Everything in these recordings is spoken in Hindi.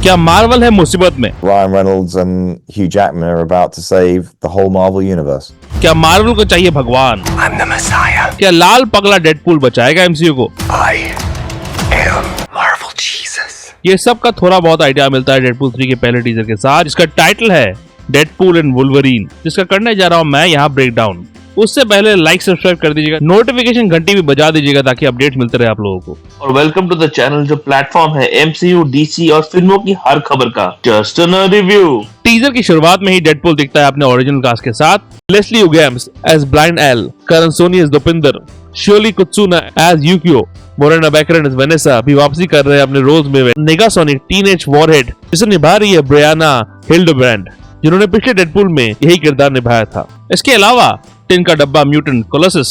क्या मार्वल है मुसीबत में? Ryan Reynolds and Hugh Jackman are about to save the whole Marvel universe. क्या मार्वल को चाहिए भगवान? I'm the Messiah. क्या लाल पगला डेडपूल बचाएगा एमसीयू को? I am Marvel Jesus. ये सब का थोड़ा बहुत आइडिया मिलता है डेडपूल 3 के पहले टीजर के साथ, जिसका टाइटल है डेडपूल एंड वुल्वरीन, जिसका करने जा रहा हूँ मैं यहाँ ब्रेकडाउन। उससे पहले लाइक सब्सक्राइब कर दीजिएगा, नोटिफिकेशन घंटी भी बजा दीजिएगा ताकि अपडेट मिलते रहे आप लोगों को। और वेलकम टू द चैनल जो प्लेटफॉर्म है एमसीयू, डीसी और फिल्मों की हर खबर का जस्ट अ रिव्यू। टीजर की शुरुआत में ही डेडपूल दिखता है अपने ओरिजिनल कास्ट के साथ। Leslie Uggams as Blind Al, Karan Soni as Dopinder, Shioli Kutsuna as Yukio, Morena Baccarin as Vanessa भी वापसी कर रहे हैं अपने रोल्स में। नेगा सोनिक टीनेज वॉरहेड जिसे निभा रही है ब्रियाना हिल्डब्रांड, जिन्होंने पिछले डेडपूल में यही किरदार निभाया था। इसके अलावा टिन का डब्बा म्यूटेंट कोलोसस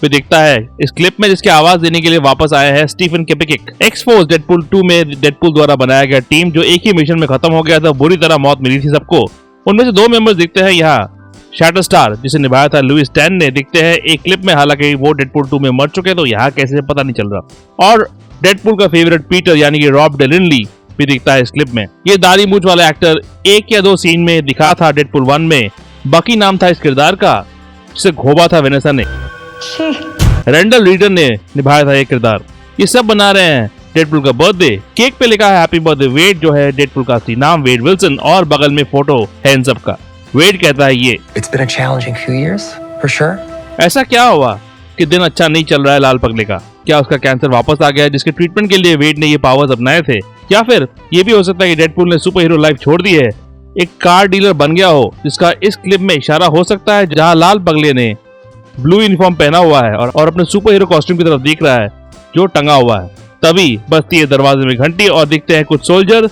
भी दिखता है इस क्लिप में, जिसकी आवाज देने के लिए वापस आया है स्टीफन केपिकिक। एक्स-फोर्स डेडपूल 2 में डेडपूल द्वारा बनाया गया टीम जो एक ही मिशन में खत्म हो गया था, बुरी तरह मौत मिली थी सबको। उनमें से 2 मेंबर्स दिखते हैं यहाँ। शैटर स्टार जिसे निभाया था लुइस टैन ने दिखते हैं एक क्लिप में, हालांकि वो डेडपूल 2 में मर चुके तो यहाँ कैसे पता नहीं चल रहा। और डेडपूल का फेवरेट पीटर यानी कि रॉब डेलिनली भी दिखता है इस क्लिप में। ये दाढ़ी मूंछ वाला एक्टर 1 या 2 सीन में दिखा था डेडपूल 1 में। बकी नाम था इस किरदार का जिसे घोबा था वेनेसा ने। रेंडल रीडर ने निभाया था ये किरदार। ये सब बना रहे हैं डेडपूल का बर्थडे। केक पे लिखा है हैप्पी बर्थडे वेड, जो है डेडपूल का असली नाम वेड विल्सन, और बगल में फोटो है इन सब का। वेड कहता है ये It's been a challenging few years, for sure. ऐसा क्या हुआ कि दिन अच्छा नहीं चल रहा है लाल पगले का? क्या उसका कैंसर वापस आ गया है जिसके ट्रीटमेंट के लिए वेड ने ये पावर्स अपनाए थे? या फिर ये भी हो सकता है कि डेडपूल ने सुपर हीरो लाइफ छोड़ दी है, एक कार डीलर बन गया हो, जिसका इस क्लिप में इशारा हो सकता है, जहां लाल पगले ने ब्लू यूनिफॉर्म पहना हुआ है और अपने सुपर हीरो कॉस्ट्यूम की तरफ देख रहा है जो टंगा हुआ है। तभी बजती है दरवाजे में घंटी और दिखते हैं कुछ सोल्जर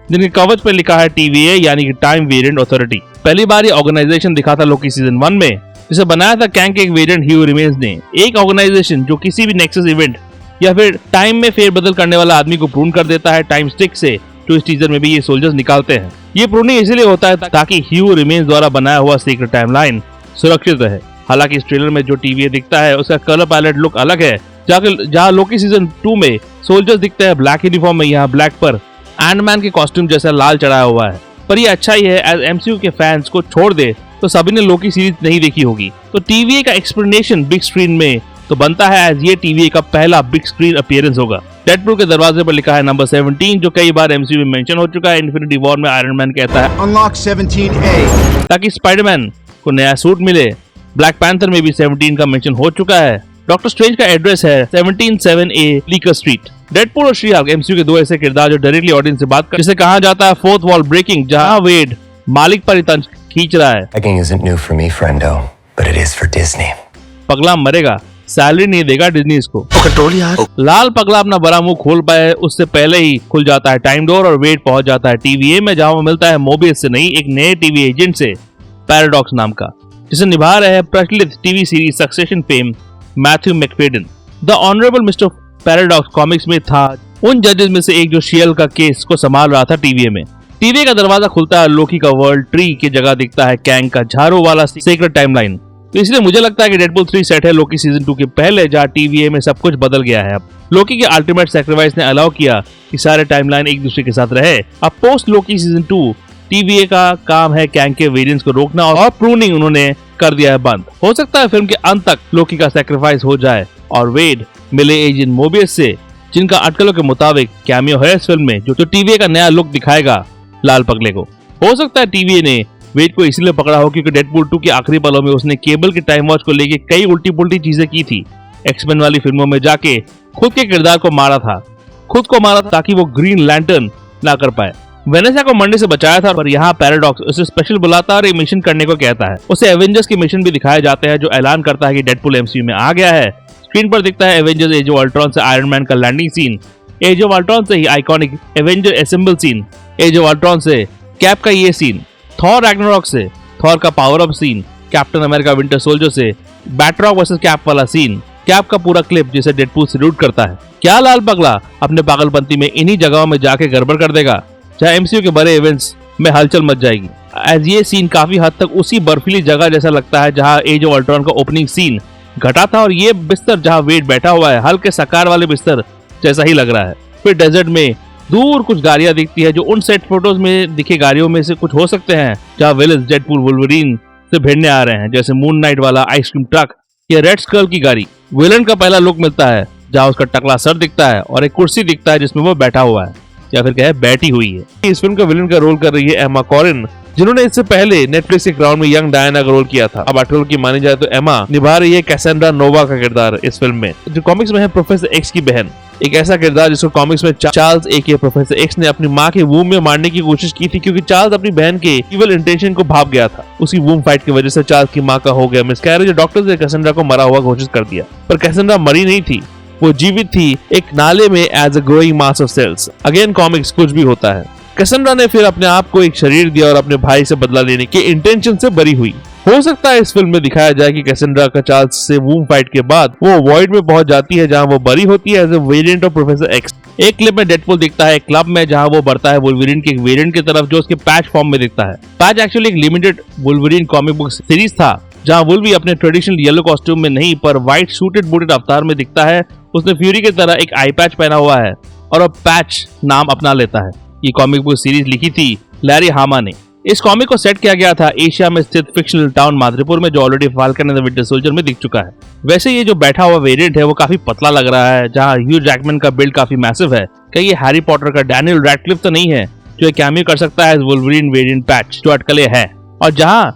जिनके कवच पे लिखा है टीवीए यानी कि टाइम वेरिएंट अथॉरिटी। पहली बार ये ऑर्गेनाइजेशन दिखा था लोकी सीजन 1 में, जिसे बनाया था कैंग के एक वेरिएंट ह्यू रिमेन्स ने। एक ऑर्गेनाइजेशन जो किसी भी नेक्सस इवेंट या फिर टाइम में फेरबदल करने वाला आदमी को प्रून कर देता है टाइम स्टिक से, जो इस टीजर में भी ये सोल्जर्स निकालते हैं। ये प्रूनिंग इसलिए होता है ताकि ह्यू रिमेन्स द्वारा बनाया हुआ सीक्रेट टाइमलाइन सुरक्षित रहे। हालांकि इस ट्रेलर में जो टीवीए दिखता है उसका कलर पैलेट लुक अलग है, जहाँ लोकी सीजन 2 में सोल्जर्स दिखते हैं ब्लैक यूनिफॉर्म में, यहाँ ब्लैक पर एंडमैन के कॉस्ट्यूम जैसा लाल चढ़ाया हुआ है। पर ये अच्छा ही है, एज एमसीयू के फैंस को छोड़ दे तो सभी ने लोकी सीरीज नहीं देखी होगी, तो टीवीए का एक्सप्लेनेशन बिग स्क्रीन में तो बनता है एज ये टीवीए का पहला बिग स्क्रीन अपीयरेंस होगा। डेडपूल के दरवाजे पर लिखा है नंबर 17, जो कई बार एमसीयू में मेंशन हो चुका है। इन्फिनिटी वॉर में आयरन मैन कहता है Unlock 17A ताकि स्पाइडरमैन को नया सूट मिले। ब्लैक पैंथर में भी 17 का मेंशन हो चुका है। डॉक्टर स्ट्रेंज का एड्रेस है 177A लीकर स्ट्रीट। डेडपूल और शी-हल्क एमसीयू के 2 ऐसे किरदार जो डायरेक्टली ऑडियंस से बात कर, जिसे कहा जाता है फोर्थ वॉल ब्रेकिंग, जहां वेड मालिक पर तंज खींच रहा है। Begging isn't new for me, friendo, but it is for Disney. पगला मरेगा, सैलरी नहीं देगा डिज्नी इसको। कंट्रोल यार। लाल पगला अपना बड़ा मुंह खोल पाए उससे पहले ही खुल जाता है टाइम डोर और वेड पहुंच जाता है टीवीए में, जहां वो मिलता है मोबियस से नहीं, एक नए टीवी एजेंट से, पैराडॉक्स नाम का, जिसे निभा रहे हैं प्रचलित TV series Succession fame Matthew Macfadyen. The honourable mister Paradox comics में था उन जजेस में से एक जो शी-हल्क का केस को संभाल रहा था टीवीए में। टीवी का दरवाजा खुलता है, लोकी का वर्ल्ड ट्री की जगह दिखता है कैंग का झाड़ू वाला सीक्रेट टाइमलाइन। तो इसलिए मुझे लगता है कि डेडपूल 3 सेट है लोकी सीजन 2 के पहले, जहाँ टीवीए में सब कुछ बदल गया है। अब लोकी के अल्टीमेट सैक्रिफाइस ने अलाउ किया कि सारे टाइमलाइन एक दूसरे के साथ रहे। अब पोस्ट लोकी सीजन 2 टीवीए का काम है कैंग के वेरिएंट्स को रोकना और प्रूनिंग उन्होंने कर दिया है बंद। हो सकता है फिल्म के अंत तक लोकी का सैक्रिफाइस हो जाए और वेड मिले एजेंट मोबियस से, जिनका अटकलों के मुताबिक कैमियो है इस फिल्म में, जो टीवीए का नया लुक दिखाएगा लाल पगले को। हो सकता है टीवीए ने वेड को इसलिए पकड़ा हो क्योंकि डेडपूल 2 के आखिरी पलों में उसने केबल के टाइम वॉच को लेके कई उल्टी पुल्टी चीजें की थी। एक्समैन वाली फिल्मों में जाके खुद के किरदार को मारा था ताकि वो ग्रीन लैंटर्न ना कर पाए। वेनेसा को मरने से बचाया था, पर यहाँ पैराडॉक्स उसे स्पेशल बुलाता है और एक मिशन करने को कहता है। उसे एवेंजर्स के मिशन भी दिखाए जाते हैं, जो ऐलान करता है कि डेडपूल एमसीयू में आ गया है। स्क्रीन पर दिखता है एवेंजर्स एज ऑफ अल्ट्रॉन से आयरन मैन का landing scene, Age of Ultron से ही iconic Avenger assemble scene, Age of Ultron से कैप का ये सीन, थॉर रैग्नारॉक से थॉर का power up scene, Captain America Winter Soldier से बैटरॉक वर्सेस कैप वाला सीन, कैप का पूरा क्लिप जिसे डेडपूल सैल्यूट करता है। क्या लाल पगला अपने पागलपंती में इन्हीं जगहों में जाके गड़बड़ कर देगा जहाँ एमसीयू के बड़े इवेंट्स में हलचल मच जाएगी? एज ये सीन काफी हद तक उसी बर्फीली जगह जैसा लगता है जहाँ एज ऑफ अल्ट्रॉन का ओपनिंग सीन घटा था, और ये बिस्तर जहाँ वेड बैठा हुआ है हल्के सकार वाले बिस्तर जैसा ही लग रहा है। फिर डेजर्ट में दूर कुछ गाड़ियां दिखती है जो उन सेट फोटोज में दिखे गाड़ियों में से कुछ हो सकते हैं जहाँ विलेन डेडपूल वुल्वरीन से भिड़ने आ रहे हैं, जैसे मून नाइट वाला आइसक्रीम ट्रक या रेड स्कल की गाड़ी। विलेन का पहला लुक मिलता है जहाँ उसका टकला सर दिखता है और एक कुर्सी दिखता है जिसमें वो बैठा हुआ है या फिर क्या बैठी हुई है। इस फिल्म का विलेन का रोल कर रही है एमा कॉरिन, जिन्होंने इससे पहले नेटफ्लिक्स के क्राउन में यंग डायना का रोल किया था। अब आर्टिकल की मानी जाए तो एमा निभा रही है कैसेंड्रा नोवा का किरदार इस फिल्म में, जो कॉमिक्स में है प्रोफेसर एक्स की बहन। एक ऐसा किरदार जिसको कॉमिक्स में चार्ल्स एके प्रोफेसर एक्स ने अपनी माँ के वूम में मारने की कोशिश की थी, क्योंकि चार्ल्स अपनी बहन के इविल इंटेंशन को भाप गया था। उसी वूम फाइट की वजह से चार्ल्स की माँ का हो गया मिसकैरेज। डॉक्टर्स ने कैसेंड्रा को मरा हुआ घोषित कर दिया, पर कैसेंड्रा मरी नहीं थी, वो जीवित थी एक नाले में as a growing mass of cells. Again comics कुछ भी होता है। कैसेंड्रा ने फिर अपने आप को एक शरीर दिया और अपने भाई से बदला लेने के इंटेंशन से बरी हुई। हो सकता है इस फिल्म में दिखाया जाए कि कैसेंड्रा का चार्ल्स से वूम फाइट के बाद वो वॉइड में पहुंच जाती है जहां वो बरी होती है as a variant of professor X. एक क्लिप में डेडपूल दिखता है एक क्लब में जहां वो बढ़ता है वुल्वरीन के एक वेरिएंट की तरफ जो उसके पैच फॉर्म में दिखता है। पैच एक्चुअली एक limited Wolverine comic book series था जहां वुल्वी अपने ट्रेडिशनल येलो कॉस्ट्यूम में नहीं पर व्हाइट सूटेड बूटेड अवतार में दिखता है। उसने फ्यूरी की तरह एक आई पैच पहना हुआ है और अब पैच नाम अपना लेता है। ये कॉमिक बुक सीरीज लिखी थी लैरी हामा ने। इस कॉमिक को सेट किया गया था एशिया में स्थित फिक्शनल टाउन माद्रिपुर में, जो already falcon and the winter soldier में दिख चुका है। वैसे ये जो बैठा हुआ वेरिएंट है वो काफी पतला लग रहा है, जहां ह्यू जैकमैन का बिल्ड काफी मैसिव है। क्या ये हैरी पॉटर का डैनियल रैडक्लिफ तो नहीं है जो कैमियो कर सकता है वुल्वरीन वेरिएंट पैच, जो अटकले है। और जहां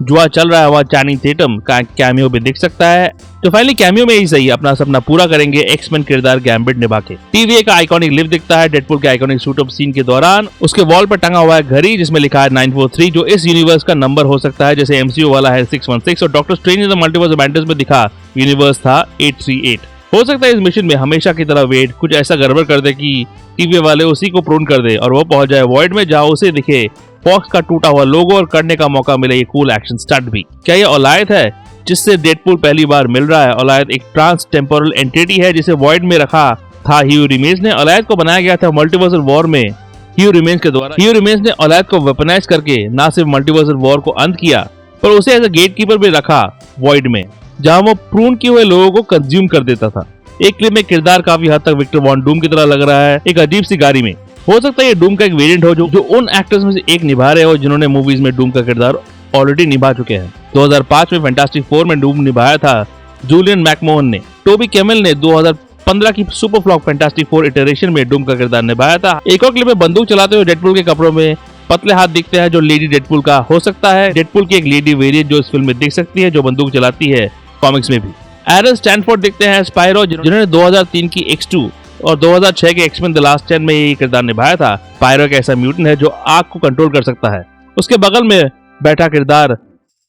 जुआ चल रहा है वह चार्निंग टेटम का कैमियो भी दिख सकता है। तो फाइनली कैमियो में ही सही अपना सपना पूरा करेंगे एक्समैन किरदार गैम्बिट निभा के। टीवीए का आइकॉनिक लिफ्ट दिखता है डेडपूल के आइकॉनिक सूट अप सीन के दौरान। उसके वॉल पर टंगा हुआ है घड़ी जिसमें लिखा है 943, जो इस यूनिवर्स का नंबर हो सकता है, जैसे एमसीयू वाला है 616 और doctor strange in the multiverse of madness में दिखा यूनिवर्स था 838। हो सकता है इस मिशन में हमेशा की तरह वेट कुछ ऐसा गड़बड़ कर दे कि टीवी वाले उसी को प्रोन कर दे और वो पहुंच जाए वॉइड में जहां उसे दिखे फॉक्स का टूटा हुआ लोगो और करने का मौका मिले ये कूल एक्शन स्टंट भी। क्या ये औलायद है जिससे डेडपूल पहली बार मिल रहा है? औलायद एक ट्रांस टेम्पोरल एंटिटी है जिसे वॉइड में रखा था ह्यू रिमेज ने। औलायद को बनाया गया था मल्टीवर्सल वॉर में ह्यू रिमेज के द्वारा। ह्यू रिमेज ने औलायद को वेपनाइज करके न सिर्फ मल्टीवर्सल वॉर को अंत किया पर उसे एज अ गेटकीपर भी रखा वॉइड में, जहां वो प्रून किए हुए लोगों को कंज्यूम कर देता था। एक क्लिप में किरदार काफी हद तक विक्टर वॉन डूम की तरह लग रहा है, एक अजीब सी गाड़ी में। हो सकता है ये डूम का एक वेरिएंट हो जो उन एक्टर्स में से एक निभा रहे हो जिन्होंने मूवीज में डूम का किरदार ऑलरेडी निभा चुके हैं। 2005 में फैंटास्टिक 4 में डूम निभाया था जूलियन मैकमोहन ने। टोबी कैमेल ने 2015 की सुपर फ्लॉप फैंटास्टिक 4 इटरेशन में डूम का किरदार निभाया था। एक और क्लिप में बंदूक चलाते हुए डेडपूल के कपड़ों में पतले हाथ दिखते हैं जो लेडी डेडपूल का हो सकता है। डेडपूल की एक लेडी वेरिएंट जो इस फिल्म में दिख सकती है जो बंदूक चलाती है कॉमिक्स में भी। एरन स्टैनफोर्ड दिखते हैं स्पाइरो, जिन्होंने 2003 की X2 और 2006 के एक्समैन द लास्ट स्टैंड में ये किरदार निभाया था। स्पाइरो एक ऐसा म्यूटेंट है जो आग को कंट्रोल कर सकता है। उसके बगल में बैठा किरदार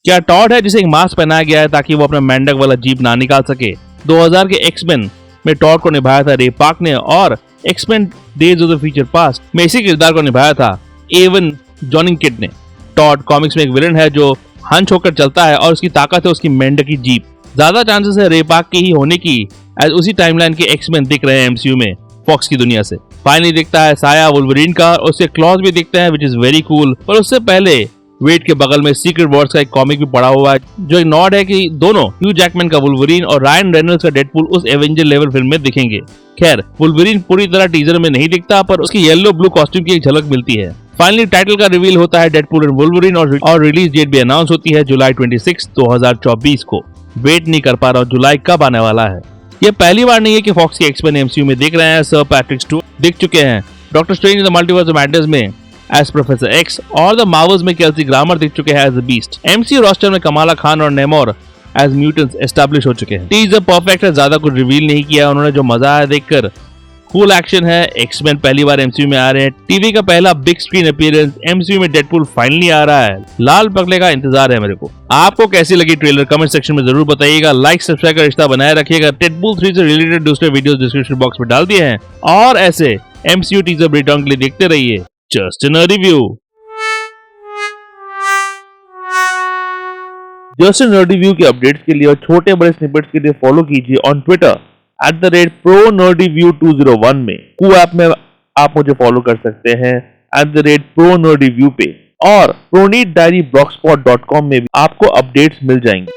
क्या टॉड है जिसे एक मास्क पहनाया गया है ताकि वो अपना मेंढक वाला जीप ना निकाल सके। 2000 के एक्समैन में टॉड को निभाया था रे पार्क ने और X Men days of the future past में इसी किरदार को निभाया था एवन जॉनिंग ने। टॉड कॉमिक्स में एक विलेन है जो हंच होकर चलता है और उसकी ताकत है उसकी मेंढक की जीप। ज्यादा चांसेस है रे पार्क के ही होने की, एज उसी टाइमलाइन के एक्समैन दिख रहे हैं एमसीयू में फॉक्स की दुनिया से। फाइनली दिखता है साया वुल्वरीन का और उसके क्लॉज भी दिखते हैं, विच इज वेरी कूल। पर उससे पहले वेट के बगल में सीक्रेट वॉर्स का एक कॉमिक भी पड़ा हुआ है जो एक नॉड है कि दोनों ह्यू जैकमैन का वुल्वरीन और रायन रेनॉल्ड्स का डेडपूल उस एवेंजर लेवल फिल्म में दिखेंगे। खैर वुल्वरीन पूरी तरह टीजर में नहीं दिखता पर उसकी येलो ब्लू कॉस्ट्यूम की एक झलक मिलती है। फाइनली टाइटल का रिवील होता है डेडपूल एंड वुल्वरीन और रिलीज डेट भी अनाउंस होती है जुलाई 26, 2024 को। वेट नहीं कर पा रहा हूँ जुलाई कब आने वाला है। ये पहली बार नहीं है कि फॉक्स के एक्समैन एमसीयू में दिख रहे हैं। सर पैट्रिक स्टूअर्ट दिख चुके हैं doctor strange in the multiverse of madness में एज प्रोफेसर एक्स और द मार्वल्स में केल्सी ग्रामर दिख चुके हैं as the beast. MCU roster में कमाला खान और नेमोर एज म्यूटेंट्स एस्टैब्लिश हो चुके हैं। टीजर परफेक्ट है, ज्यादा कुछ रिवील नहीं किया उन्होंने। जो मजा आया देखकर, कूल एक्शन है। एक्समैन पहली बार एमसीयू में आ रहे हैं। टीवी का पहला बिग स्क्रीन अपीयरेंस। एमसीयू में डेडपूल फाइनली आ रहा है। लाल पगले का इंतजार है मेरे को। आपको कैसी लगी ट्रेलर कमेंट सेक्शन में जरूर बताइएगा। लाइक सब्सक्राइब का रिश्ता बनाए रखिएगा। डेडपूल 3 से रिलेटेड दूसरे वीडियोस डिस्क्रिप्शन बॉक्स में डाल दिए हैं और ऐसे एमसीयू टीजर ब्रेकडाउन के लिए देखते रहिए just in a review. Just in a review के अपडेट्स के लिए और छोटे बड़े स्निपेट्स के लिए फॉलो कीजिए ऑन ट्विटर @ProNerdReview201 में। कू ऐप में आप मुझे फॉलो कर सकते हैं @ProNerdReview पे और ProNeedDiary blogspot.com में भी आपको अपडेट्स मिल जाएंगे।